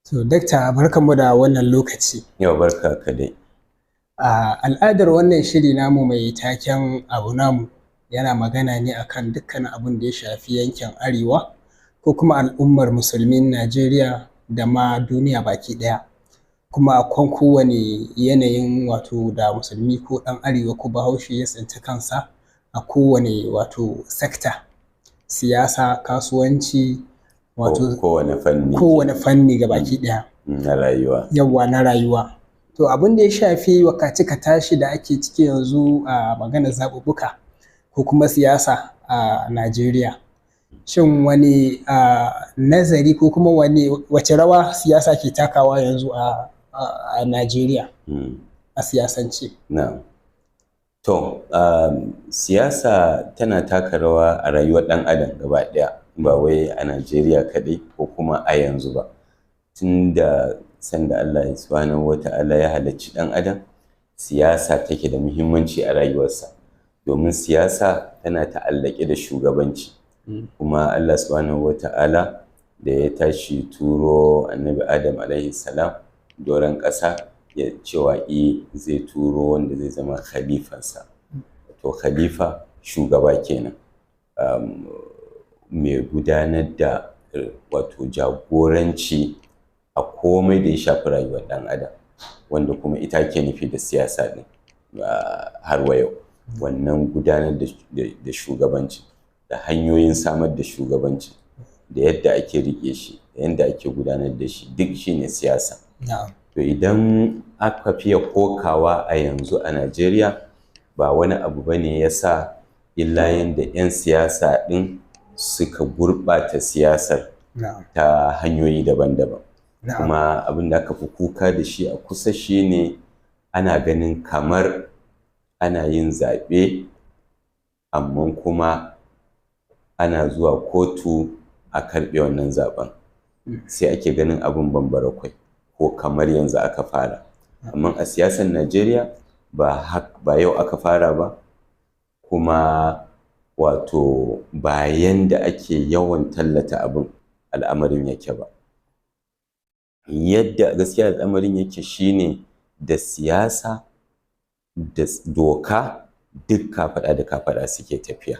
To, Dakta, barkanmu da wannan lokaci. Yau barka ka dai. Al'adar wannan shiri namu mai taken abu namu yana magana ne akan dukkanin abin da ya shafi yankin Arewa ko kuma al'ummar musulmin Najeriya da ma duniya baki ɗaya. Kuma a kan kowane yanayin wato da musulmi ko ɗan Arewa ko Bahaushe ya tsinci kansa a kowane wato sekta, siyasa, kasuwanci, wato kowane fanni gabaki ɗaya. Na rayuwa. Yawwa, na rayuwa. To abin da ya shafi wakatika tashi da ake ciki yanzu a maganar zaɓuɓɓuka ko kuma siyasa a Najeriya. Shin wani nazari ko kuma wace rawa siyasa ke takawa yanzu a Najeriya a siyasance? Na'am. To, siyasa tana taka rawa a rayuwar ɗan adam gaba ɗaya, ba wai a Najeriya kaɗai ko kuma a yanzu ba. Tun da sanda Allah subhanahu wa ta'ala ya halicci ɗan adam, siyasa take da muhimmanci a rayuwarsa. Domin siyasa tana ta'allake da shugabanci. Kuma Allah subhanahu wa ta'ala da ya tashi turo annabi Adam alaihi salam doron ƙasa, ya cewa zai turo wanda zai zama khalifansa. To khalifa shugaba kenan, mai gudanar da wato jagoranci a komai da ya shafi rayuwar ɗan adam, wanda kuma ita ke nufi da siyasa ɗin har wa yau. Wannan gudanar da shugabanci da hanyoyin samar da shugabanci da yadda ake riƙe shi da yadda ake gudanar da shi duk shine siyasa. To idan aka fiye kokawa a yanzu a Najeriya, ba wani abu bane ya sa illa yanda 'yan siyasa ɗin suka gurɓata siyasar ta hanyoyi daban-daban. Kuma abin da aka fi kuka da shi a kusa shine ana ganin kamar ana yin zaɓe amma kuma ana zuwa kotu a karɓe wannan zaɓen. Sai ake ganin abin bambara kwai ko kamar yanzu aka fara. Amma a siyasar Najeriya ba yau aka fara ba, kuma wato bayan da ake yawan tallata abin al'amarin yake ba. Yadda gaskiya al'amarin yake shine da siyasa da doka duk kafaɗa da kafaɗa suke tafiya.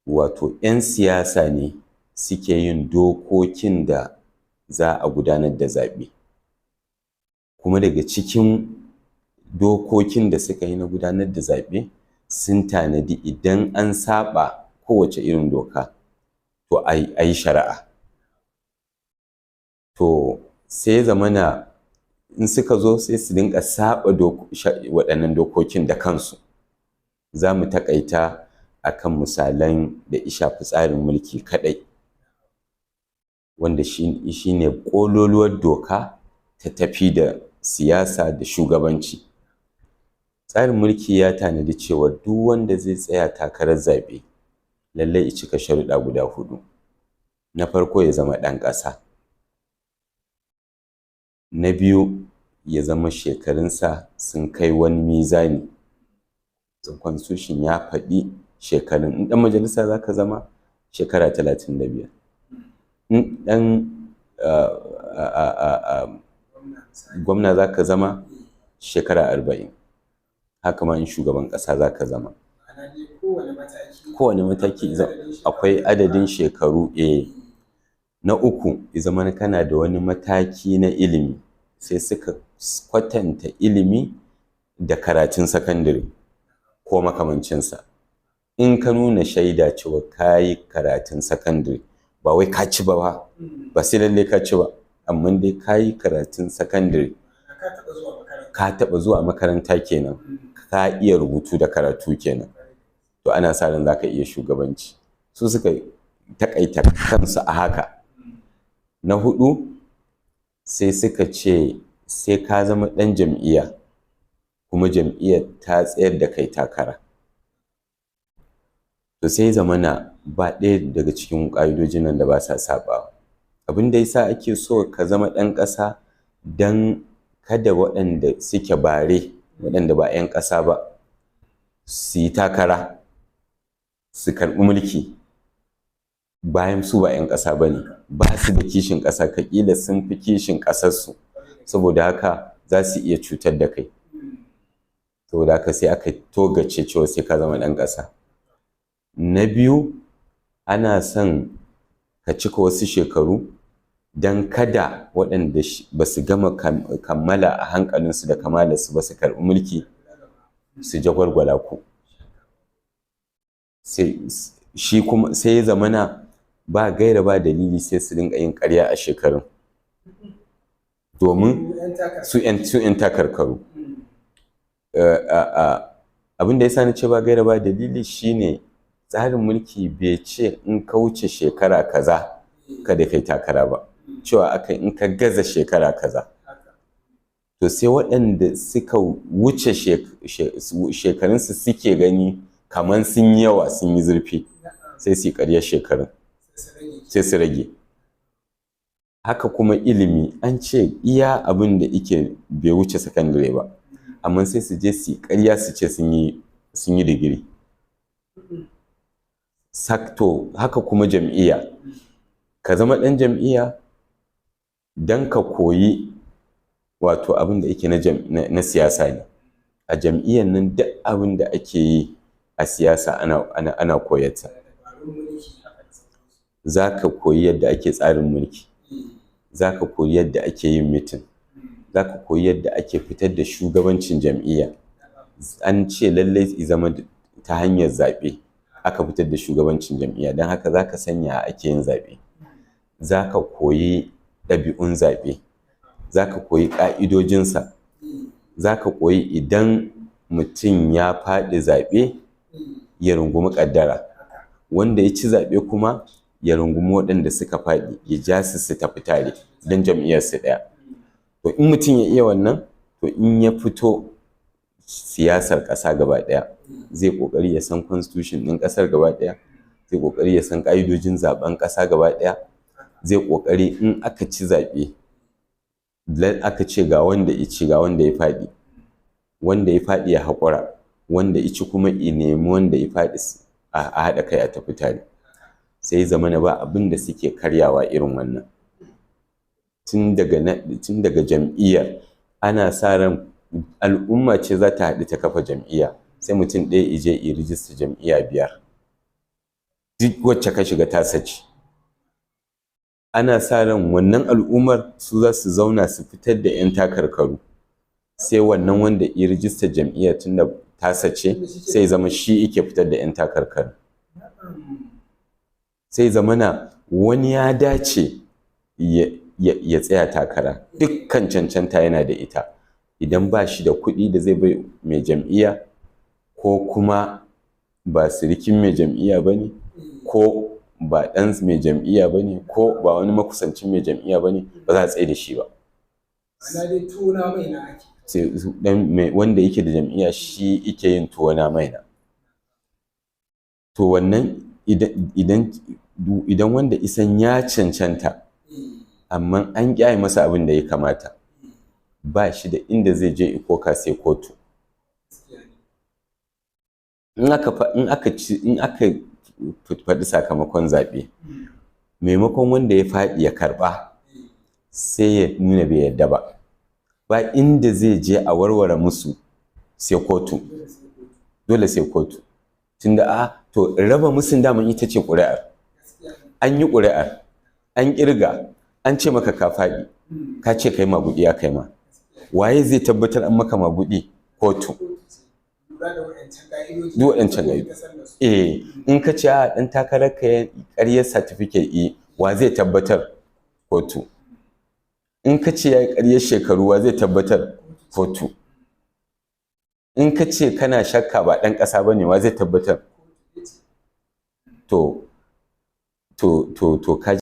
Wato 'yan siyasa ne suke yin dokokin da za a gudanar da zaɓe. Kuma daga cikin dokokin da suka yi na gudanar da zaɓe sun tanadi idan an saɓa kowace irin doka to a yi shari'a. To sai zamana in suka zo sai su dinga saɓa waɗannan dokokin da kansu. Za mu taƙaita a kan misalan da ya shafi tsarin mulki kaɗai, wanda shi ne ƙololuwar doka ta tafi da siyasa da shugabanci. Tsarin mulki ya tanadi cewa duk wanda zai tsaya takarar zaɓe lallai ya cika sharuɗa guda 4. Na farko ya zama ɗan ƙasa. Na biyu ya zama shekarunsa sun kai wani mizani. Constitution ya faɗi shekarun. In ɗan majalisa za ka zama shekara 35. In ɗan gwamna za ka zama shekara 40. Haka ma in shugaban ƙasa za ka zama. Kowane mataki akwai adadin shekaru. Na uku, ya zama kana da wani mataki na ilimi. Sai suka kwatanta ilimi da karatun sakandare ko makamancinsa. In ka nuna shaida cewa ka yi karatun sakandare, ba wai ka ci ba sai lalle ka ci ba, amma dai ka yi karatun sakandare, ka taɓa zuwa makaranta kenan, ka iya rubutu da karatu kenan, to ana sa ran za ka iya shugabanci. Su suka taƙaita kansu a haka. Na 4, sai suka ce sai ka zama ɗan jam'iyya kuma jam'iyyar ta tsayar da kai takara. To sai zamana ba ɗaya daga cikin ƙa'idojin nan da ba sa saɓawa. Abin da yasa ake so ka zama ɗan ƙasa don kada waɗanda suke bare, waɗanda ba 'yan ƙasa ba, su yi takara, su karɓi mulki bayan su ba 'yan ƙasa ba ne, ba su da kishin ƙasa, ka ƙila sun fi kishin ƙasarsu, saboda haka za su iya cutar da kai. Saboda haka sai aka togace cewa sai ka zama ɗan ƙasa. Na biyu, ana son ka cika wasu shekaru don kada waɗanda ba su gama kammala a hankalinsu da kamalarsu ba su karɓi mulki su jagwalgwala ku. Shi kuma sai ya zamana ba gaira ba dalili sai su dinga yin ƙarya a shekarun, domin su 'yan takarkaru. Abin da ya sa ni ce ba gaira ba dalili shine tsarin mulki bai ce in ka wuce shekara kaza kada kai takara ba, cewa aka in ka gaza shekara kaza. To sai waɗanda suka wuce shekarunsu suke gani kamar sun yi yawa, sun yi zurfi, sai su yi ƙaryar shekarun, sai su rage. Haka kuma ilimi, an ce iya abin da ike bai wuce sakandare ba, amma sai su je su yi ƙarya su ce sun yi digiri. To haka kuma jam'iyya, ka zama ɗan jam'iyya don ka koyi wato abin da ake na siyasa ne. A jam'iyyar nan duk abin da ake yi a siyasa ana koyarta. Za ka koyi yadda ake tsarin mulki, za ka koyi yadda ake yin mitin, za ka koyi yadda ake fitar da shugabancin jam'iyya. An ce lallai zama ta hanyar zaɓe aka fitar da shugabancin jam'iyya, don haka za ka sanya ake yin zaɓe. Za ka koyi ɗabi'un zaɓe, za ka koyi ƙa'idojinsa, za ka koyi idan mutum ya faɗi zaɓe ya rungumi ƙaddara, wanda ya ci zaɓe kuma ya rungumi waɗanda suka faɗi, ya ja su tafi tare don jam'iyyarsu ɗaya. To in mutum ya iya wannan, to in ya fito siyasar ƙasa gaba ɗaya, zai ƙoƙari ya san constitution ɗin ƙasar gaba ɗaya, zai ƙoƙari ya san ƙa'idojin zaɓen ƙasa gaba ɗaya, zai ƙoƙari in aka ci zaɓe aka ce ga wanda ya ci ga wanda ya faɗi, wanda ya faɗi ya haƙura, wanda ya ci kuma ya nemi wanda ya faɗi a haɗa kai a tafi tare. Sai zamana ba abin da suke karyawa irin wannan. Tun daga jam'iyyar ana sa ran al'umma ce za ta haɗu ta kafa jam'iyya, sai mutum ɗaya ije ya rijista jam'iyya 5, duk wacce ka shiga ta sace. Ana sa ran wannan al'ummar su za su zauna su fitar da 'yan takarkaru, sai wannan wanda ya rijista jam'iyya tun da ta sace sai zama shi yake fitar da 'yan takarkaru. Sai zamana wani ya dace ya tsaya takara, dukkan cancanta yana da ita. Idan ba shi da kuɗi da zai bai mai jam'iyya, ko kuma ba sirikin mai jam'iyya ba ne, ko ba ɗan mai jam'iyya ba ne, ko ba wani makusancin mai jam'iyya ba ne, ba za a tsaye da shi ba. Wanda yake da jam'iyya shi yake yin tuwona maina. To wannan idan wanda isan ya cancanta, amma an ƙyaye masa abin da ya kamata, ba shi da inda zai je ikoka sai kotu. In aka faɗi sakamakon zaɓe, maimakon wanda ya faɗi ya karɓa, sai ya nuna bai yadda ba. Ba inda zai je a warware musu sai kotu. Dole sai kotu. Tunda to raba musun daman ita ce ƙuri'ar. An yi ƙuri'ar, an ƙirga, an ce maka ka faɗi, ka ce kai maguɗi ya kai ma. Waye zai tabbatar an maka maguɗi? Kotu. Duk waɗancan ƙa'idoji. In ka ce ɗan takarar ka ya ƙaryar certificate, wa zai tabbatar? Kotu. In ka ce ya yi ƙaryar shekaru, wa zai tabbatar? Kotu. In ka ce kana shakka ba ɗan ƙasa ba ne, wa zai tabbatar? To ka